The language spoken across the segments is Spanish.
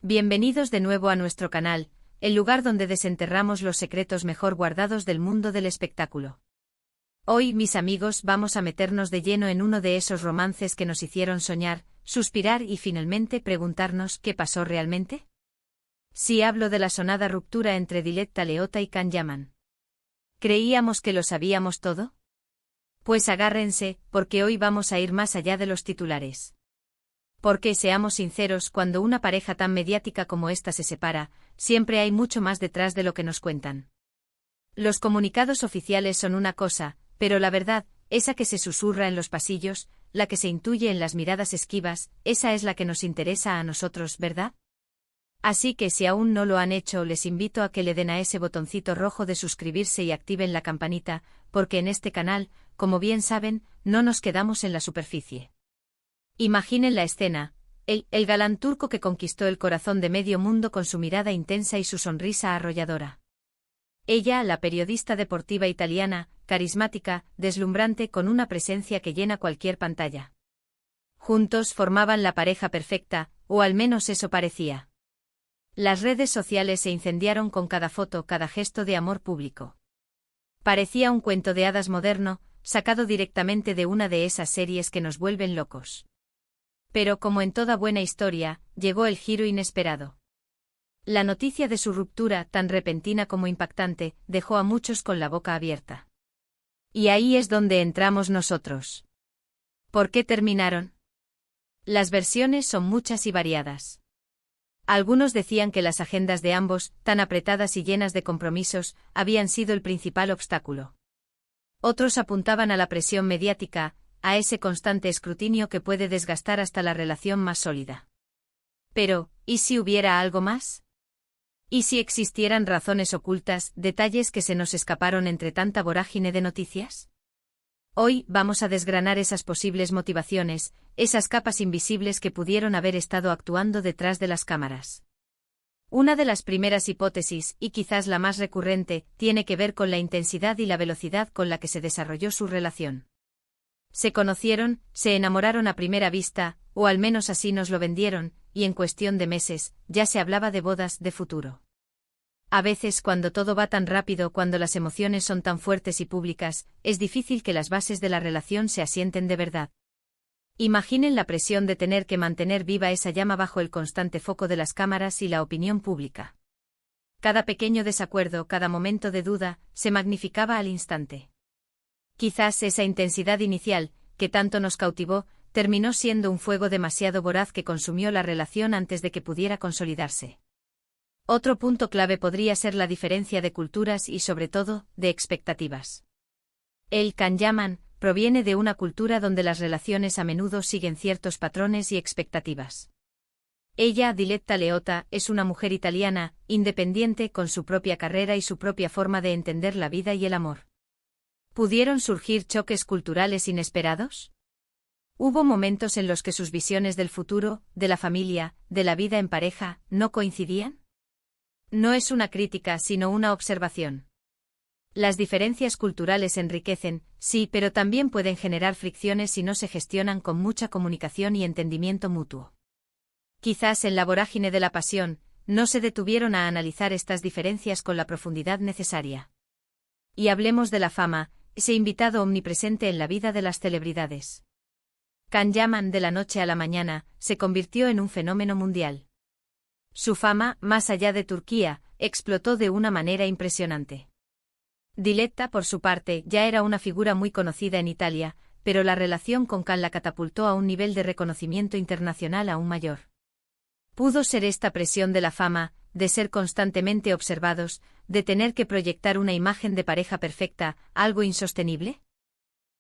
Bienvenidos de nuevo a nuestro canal, el lugar donde desenterramos los secretos mejor guardados del mundo del espectáculo. Hoy, mis amigos, vamos a meternos de lleno en uno de esos romances que nos hicieron soñar, suspirar y finalmente preguntarnos ¿qué pasó realmente? Sí, hablo de la sonada ruptura entre Diletta Leotta y Can Yaman. ¿Creíamos que lo sabíamos todo? Pues agárrense, porque hoy vamos a ir más allá de los titulares. Porque, seamos sinceros, cuando una pareja tan mediática como esta se separa, siempre hay mucho más detrás de lo que nos cuentan. Los comunicados oficiales son una cosa, pero la verdad, esa que se susurra en los pasillos, la que se intuye en las miradas esquivas, esa es la que nos interesa a nosotros, ¿verdad? Así que si aún no lo han hecho, les invito a que le den a ese botoncito rojo de suscribirse y activen la campanita, porque en este canal, como bien saben, no nos quedamos en la superficie. Imaginen la escena, el galán turco que conquistó el corazón de medio mundo con su mirada intensa y su sonrisa arrolladora. Ella, la periodista deportiva italiana, carismática, deslumbrante, con una presencia que llena cualquier pantalla. Juntos formaban la pareja perfecta, o al menos eso parecía. Las redes sociales se incendiaron con cada foto, cada gesto de amor público. Parecía un cuento de hadas moderno, sacado directamente de una de esas series que nos vuelven locos. Pero como en toda buena historia, llegó el giro inesperado. La noticia de su ruptura, tan repentina como impactante, dejó a muchos con la boca abierta. Y ahí es donde entramos nosotros. ¿Por qué terminaron? Las versiones son muchas y variadas. Algunos decían que las agendas de ambos, tan apretadas y llenas de compromisos, habían sido el principal obstáculo. Otros apuntaban a la presión mediática, a ese constante escrutinio que puede desgastar hasta la relación más sólida. Pero, ¿y si hubiera algo más? ¿Y si existieran razones ocultas, detalles que se nos escaparon entre tanta vorágine de noticias? Hoy vamos a desgranar esas posibles motivaciones, esas capas invisibles que pudieron haber estado actuando detrás de las cámaras. Una de las primeras hipótesis, y quizás la más recurrente, tiene que ver con la intensidad y la velocidad con la que se desarrolló su relación. Se conocieron, se enamoraron a primera vista, o al menos así nos lo vendieron, y en cuestión de meses, ya se hablaba de bodas de futuro. A veces, cuando todo va tan rápido, cuando las emociones son tan fuertes y públicas, es difícil que las bases de la relación se asienten de verdad. Imaginen la presión de tener que mantener viva esa llama bajo el constante foco de las cámaras y la opinión pública. Cada pequeño desacuerdo, cada momento de duda, se magnificaba al instante. Quizás esa intensidad inicial, que tanto nos cautivó, terminó siendo un fuego demasiado voraz que consumió la relación antes de que pudiera consolidarse. Otro punto clave podría ser la diferencia de culturas y, sobre todo, de expectativas. El Can Yaman proviene de una cultura donde las relaciones a menudo siguen ciertos patrones y expectativas. Ella, Diletta Leotta, es una mujer italiana, independiente, con su propia carrera y su propia forma de entender la vida y el amor. ¿Pudieron surgir choques culturales inesperados? ¿Hubo momentos en los que sus visiones del futuro, de la familia, de la vida en pareja, no coincidían? No es una crítica, sino una observación. Las diferencias culturales enriquecen, sí, pero también pueden generar fricciones si no se gestionan con mucha comunicación y entendimiento mutuo. Quizás en la vorágine de la pasión, no se detuvieron a analizar estas diferencias con la profundidad necesaria. Y hablemos de la fama, ese invitado omnipresente en la vida de las celebridades. Can Yaman, de la noche a la mañana, se convirtió en un fenómeno mundial. Su fama, más allá de Turquía, explotó de una manera impresionante. Diletta, por su parte, ya era una figura muy conocida en Italia, pero la relación con Can la catapultó a un nivel de reconocimiento internacional aún mayor. ¿Pudo ser esta presión de la fama, de ser constantemente observados, de tener que proyectar una imagen de pareja perfecta, algo insostenible?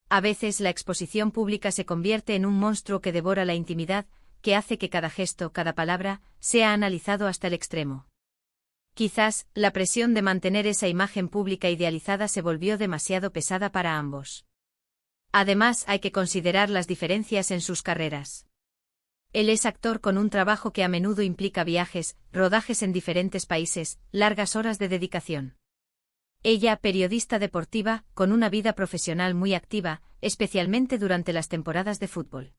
A veces la exposición pública se convierte en un monstruo que devora la intimidad, que hace que cada gesto, cada palabra, sea analizado hasta el extremo. Quizás, la presión de mantener esa imagen pública idealizada se volvió demasiado pesada para ambos. Además, hay que considerar las diferencias en sus carreras. Él es actor con un trabajo que a menudo implica viajes, rodajes en diferentes países, largas horas de dedicación. Ella, periodista deportiva, con una vida profesional muy activa, especialmente durante las temporadas de fútbol.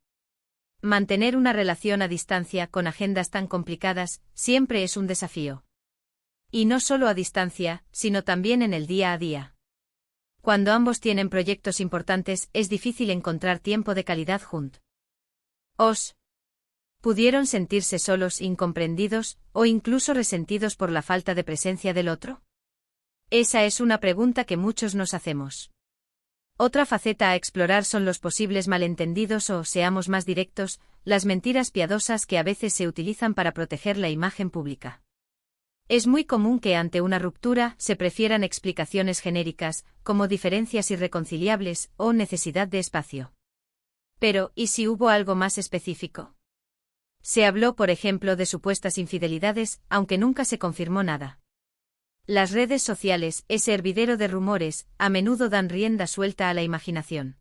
Mantener una relación a distancia con agendas tan complicadas siempre es un desafío. Y no solo a distancia, sino también en el día a día. Cuando ambos tienen proyectos importantes, es difícil encontrar tiempo de calidad juntos. ¿Pudieron sentirse solos, incomprendidos, o incluso resentidos por la falta de presencia del otro? Esa es una pregunta que muchos nos hacemos. Otra faceta a explorar son los posibles malentendidos o, seamos más directos, las mentiras piadosas que a veces se utilizan para proteger la imagen pública. Es muy común que ante una ruptura se prefieran explicaciones genéricas, como diferencias irreconciliables o necesidad de espacio. Pero, ¿y si hubo algo más específico? Se habló, por ejemplo, de supuestas infidelidades, aunque nunca se confirmó nada. Las redes sociales, ese hervidero de rumores, a menudo dan rienda suelta a la imaginación.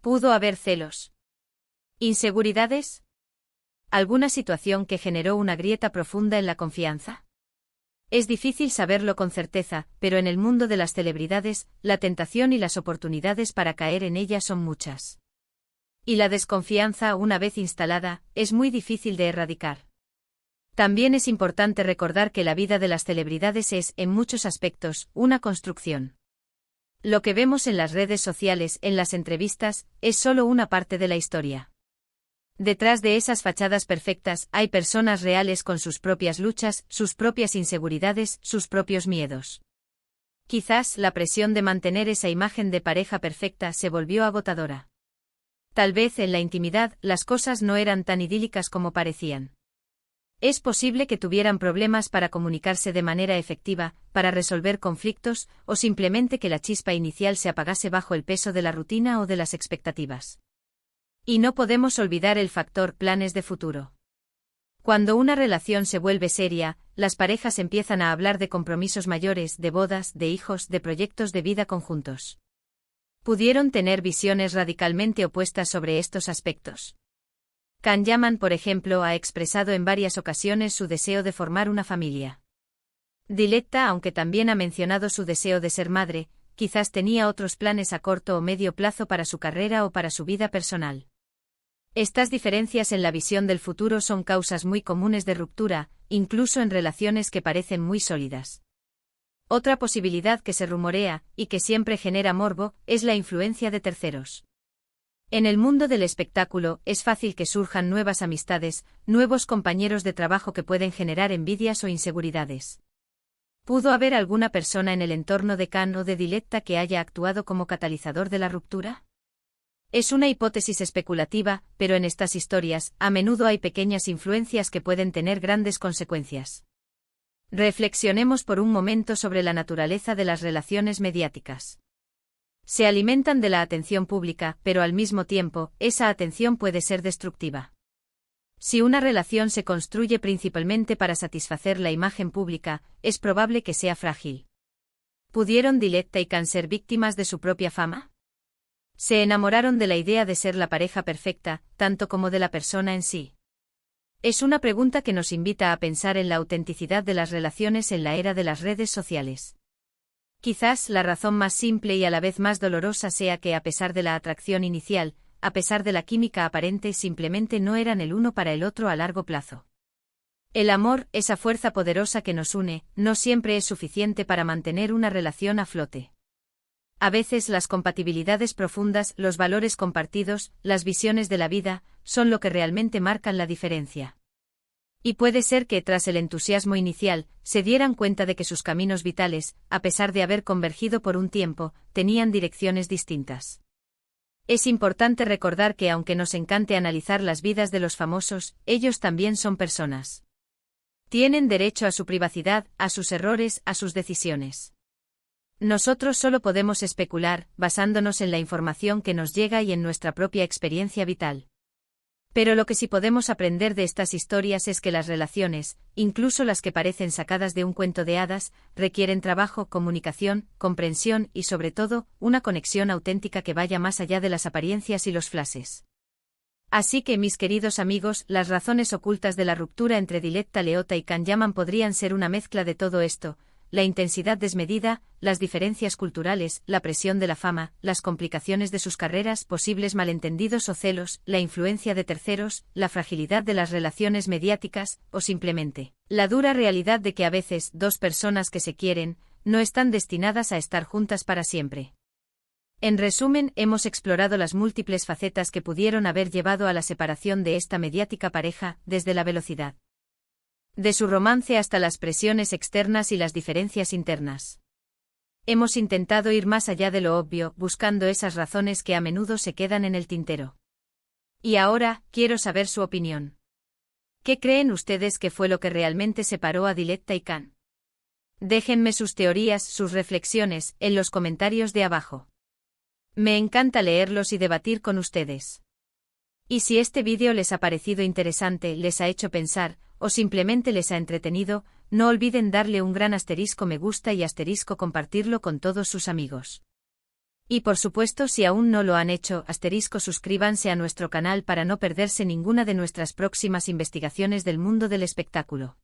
¿Pudo haber celos? ¿Inseguridades? ¿Alguna situación que generó una grieta profunda en la confianza? Es difícil saberlo con certeza, pero en el mundo de las celebridades, la tentación y las oportunidades para caer en ellas son muchas. Y la desconfianza, una vez instalada, es muy difícil de erradicar. También es importante recordar que la vida de las celebridades es, en muchos aspectos, una construcción. Lo que vemos en las redes sociales, en las entrevistas, es solo una parte de la historia. Detrás de esas fachadas perfectas hay personas reales con sus propias luchas, sus propias inseguridades, sus propios miedos. Quizás la presión de mantener esa imagen de pareja perfecta se volvió agotadora. Tal vez en la intimidad las cosas no eran tan idílicas como parecían. Es posible que tuvieran problemas para comunicarse de manera efectiva, para resolver conflictos, o simplemente que la chispa inicial se apagase bajo el peso de la rutina o de las expectativas. Y no podemos olvidar el factor planes de futuro. Cuando una relación se vuelve seria, las parejas empiezan a hablar de compromisos mayores, de bodas, de hijos, de proyectos de vida conjuntos. Pudieron tener visiones radicalmente opuestas sobre estos aspectos. Can Yaman, por ejemplo, ha expresado en varias ocasiones su deseo de formar una familia. Diletta, aunque también ha mencionado su deseo de ser madre, quizás tenía otros planes a corto o medio plazo para su carrera o para su vida personal. Estas diferencias en la visión del futuro son causas muy comunes de ruptura, incluso en relaciones que parecen muy sólidas. Otra posibilidad que se rumorea, y que siempre genera morbo, es la influencia de terceros. En el mundo del espectáculo, es fácil que surjan nuevas amistades, nuevos compañeros de trabajo que pueden generar envidias o inseguridades. ¿Pudo haber alguna persona en el entorno de Can o de Diletta que haya actuado como catalizador de la ruptura? Es una hipótesis especulativa, pero en estas historias, a menudo hay pequeñas influencias que pueden tener grandes consecuencias. Reflexionemos por un momento sobre la naturaleza de las relaciones mediáticas. Se alimentan de la atención pública, pero al mismo tiempo, esa atención puede ser destructiva. Si una relación se construye principalmente para satisfacer la imagen pública, es probable que sea frágil. ¿Pudieron Diletta y Can ser víctimas de su propia fama? ¿Se enamoraron de la idea de ser la pareja perfecta, tanto como de la persona en sí? Es una pregunta que nos invita a pensar en la autenticidad de las relaciones en la era de las redes sociales. Quizás la razón más simple y a la vez más dolorosa sea que a pesar de la atracción inicial, a pesar de la química aparente, simplemente no eran el uno para el otro a largo plazo. El amor, esa fuerza poderosa que nos une, no siempre es suficiente para mantener una relación a flote. A veces las compatibilidades profundas, los valores compartidos, las visiones de la vida, son lo que realmente marcan la diferencia. Y puede ser que, tras el entusiasmo inicial, se dieran cuenta de que sus caminos vitales, a pesar de haber convergido por un tiempo, tenían direcciones distintas. Es importante recordar que aunque nos encante analizar las vidas de los famosos, ellos también son personas. Tienen derecho a su privacidad, a sus errores, a sus decisiones. Nosotros solo podemos especular, basándonos en la información que nos llega y en nuestra propia experiencia vital. Pero lo que sí podemos aprender de estas historias es que las relaciones, incluso las que parecen sacadas de un cuento de hadas, requieren trabajo, comunicación, comprensión y sobre todo, una conexión auténtica que vaya más allá de las apariencias y los flashes. Así que, mis queridos amigos, las razones ocultas de la ruptura entre Diletta Leotta y Can Yaman podrían ser una mezcla de todo esto, la intensidad desmedida, las diferencias culturales, la presión de la fama, las complicaciones de sus carreras, posibles malentendidos o celos, la influencia de terceros, la fragilidad de las relaciones mediáticas, o simplemente, la dura realidad de que a veces dos personas que se quieren, no están destinadas a estar juntas para siempre. En resumen, hemos explorado las múltiples facetas que pudieron haber llevado a la separación de esta mediática pareja, desde la velocidad de su romance hasta las presiones externas y las diferencias internas. Hemos intentado ir más allá de lo obvio, buscando esas razones que a menudo se quedan en el tintero. Y ahora, quiero saber su opinión. ¿Qué creen ustedes que fue lo que realmente separó a Diletta y Khan? Déjenme sus teorías, sus reflexiones, en los comentarios de abajo. Me encanta leerlos y debatir con ustedes. Y si este vídeo les ha parecido interesante, les ha hecho pensar, o simplemente les ha entretenido, no olviden darle un gran asterisco me gusta y asterisco compartirlo con todos sus amigos. Y por supuesto, si aún no lo han hecho, asterisco suscríbanse a nuestro canal para no perderse ninguna de nuestras próximas investigaciones del mundo del espectáculo.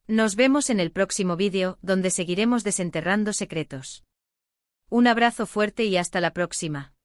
Nos vemos en el próximo vídeo, donde seguiremos desenterrando secretos. Un abrazo fuerte y hasta la próxima.